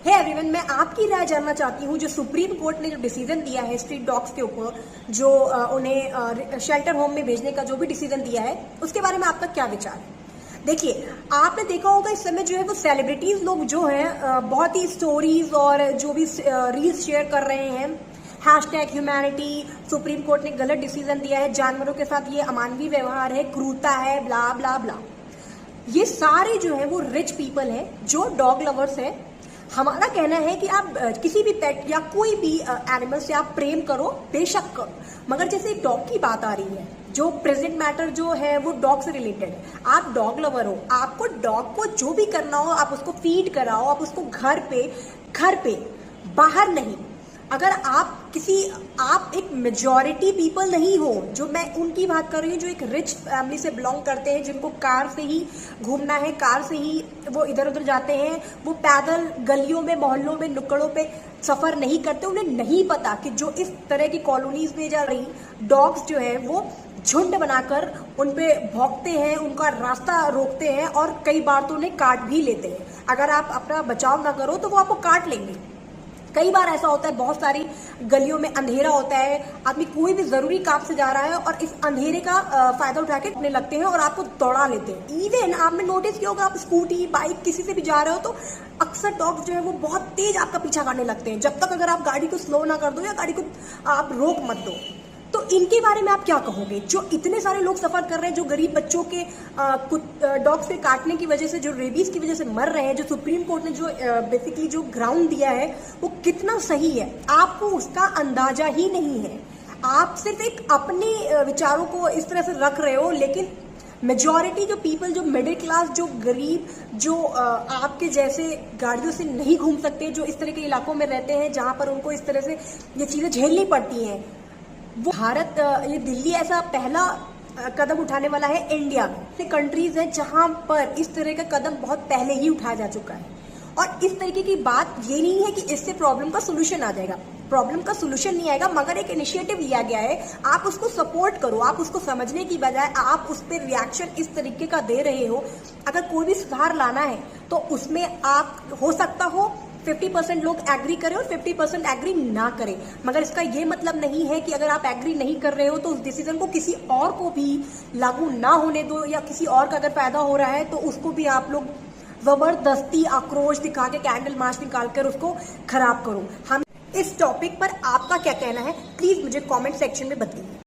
Hey everyone, मैं आपकी राय जानना चाहती हूँ। जो सुप्रीम कोर्ट ने जो डिसीजन दिया है स्ट्रीट डॉग्स के ऊपर, जो उन्हें शेल्टर होम में भेजने का जो भी डिसीजन दिया है, उसके बारे में आपका क्या विचार है? देखिए, आपने देखा होगा इस समय जो है वो सेलिब्रिटीज लोग जो हैं बहुत ही स्टोरीज और जो भी रील्स शेयर कर रहे हैं। #ह्यूमैनिटी, सुप्रीम कोर्ट ने गलत डिसीजन दिया है, जानवरों के साथ ये अमानवीय व्यवहार है, क्रूरता है, ब्ला ब्ला ब्ला। ये सारे जो है वो रिच पीपल हैं जो डॉग लवर्स हैं। हमारा कहना है कि आप किसी भी पेट या कोई भी एनिमल से आप प्रेम करो, बेशक करो, मगर जैसे एक डॉग की बात आ रही है, जो प्रेजेंट मैटर जो है वो डॉग से रिलेटेड है। आप डॉग लवर हो, आपको डॉग को जो भी करना हो आप उसको फीड कराओ, आप उसको घर पे बाहर नहीं। अगर आप एक मेजॉरिटी पीपल नहीं हो, जो मैं उनकी बात कर रही हूँ जो एक रिच फैमिली से बिलोंग करते हैं, जिनको कार से ही घूमना है, कार से ही वो इधर उधर जाते हैं, वो पैदल गलियों में, मोहल्लों में, नुक्कड़ों पे सफर नहीं करते। उन्हें नहीं पता कि जो इस तरह की कॉलोनीज में जा रही डॉग्स जो है वो झुंड बनाकर उन पे भौंकते हैं, उनका रास्ता रोकते हैं और कई बार तो उन्हें काट भी लेते हैं। अगर आप अपना बचाव ना करो तो वो आपको काट लेंगे। कई बार ऐसा होता है, बहुत सारी गलियों में अंधेरा होता है, आदमी कोई भी जरूरी काम से जा रहा है और इस अंधेरे का फायदा उठा के उठने लगते हैं और आपको दौड़ा लेते हैं। इवन आपने नोटिस किया होगा, आप स्कूटी, बाइक किसी से भी जा रहे हो तो अक्सर डॉग्स जो है वो बहुत तेज आपका पीछा करने लगते हैं, जब तक अगर आप गाड़ी को स्लो ना कर दो या गाड़ी को आप रोक मत दो। तो इनके बारे में आप क्या कहोगे? जो इतने सारे लोग सफर कर रहे हैं, जो गरीब बच्चों के कुछ डॉग्स के काटने की वजह से, जो रेबीज की वजह से मर रहे हैं, जो सुप्रीम कोर्ट ने जो बेसिकली जो ग्राउंड दिया है वो कितना सही है, आपको उसका अंदाजा ही नहीं है। आप सिर्फ एक अपने विचारों को इस तरह से रख रहे हो, लेकिन मेजॉरिटी जो पीपल, जो मिडिल क्लास, जो गरीब, जो आपके जैसे गाड़ियों से नहीं घूम सकते, जो इस तरह के इलाकों में रहते हैं जहां पर उनको इस तरह से ये चीजें झेलनी पड़ती हैं, वो भारत, ये दिल्ली ऐसा पहला कदम उठाने वाला है। इंडिया में कंट्रीज हैं जहां पर इस तरह का कदम बहुत पहले ही उठाया जा चुका है। और इस तरीके की बात ये नहीं है कि इससे प्रॉब्लम का सोल्यूशन आ जाएगा, प्रॉब्लम का सोल्यूशन नहीं आएगा, मगर एक इनिशिएटिव लिया गया है। आप उसको सपोर्ट करो, आप उसको समझने की बजाय आप उस पर रिएक्शन इस तरीके का दे रहे हो। अगर कोई भी सुधार लाना है तो उसमें आप हो सकता हो 50% लोग एग्री करें और 50% एग्री ना करें, मगर इसका ये मतलब नहीं है कि अगर आप एग्री नहीं कर रहे हो तो उस डिसीजन को किसी और को भी लागू ना होने दो, या किसी और का अगर फायदा हो रहा है तो उसको भी आप लोग जबरदस्ती आक्रोश दिखा के, कैंडल मार्च निकाल कर उसको खराब करो। हम इस टॉपिक पर आपका क्या कहना है, प्लीज मुझे कमेंट सेक्शन में बताइए।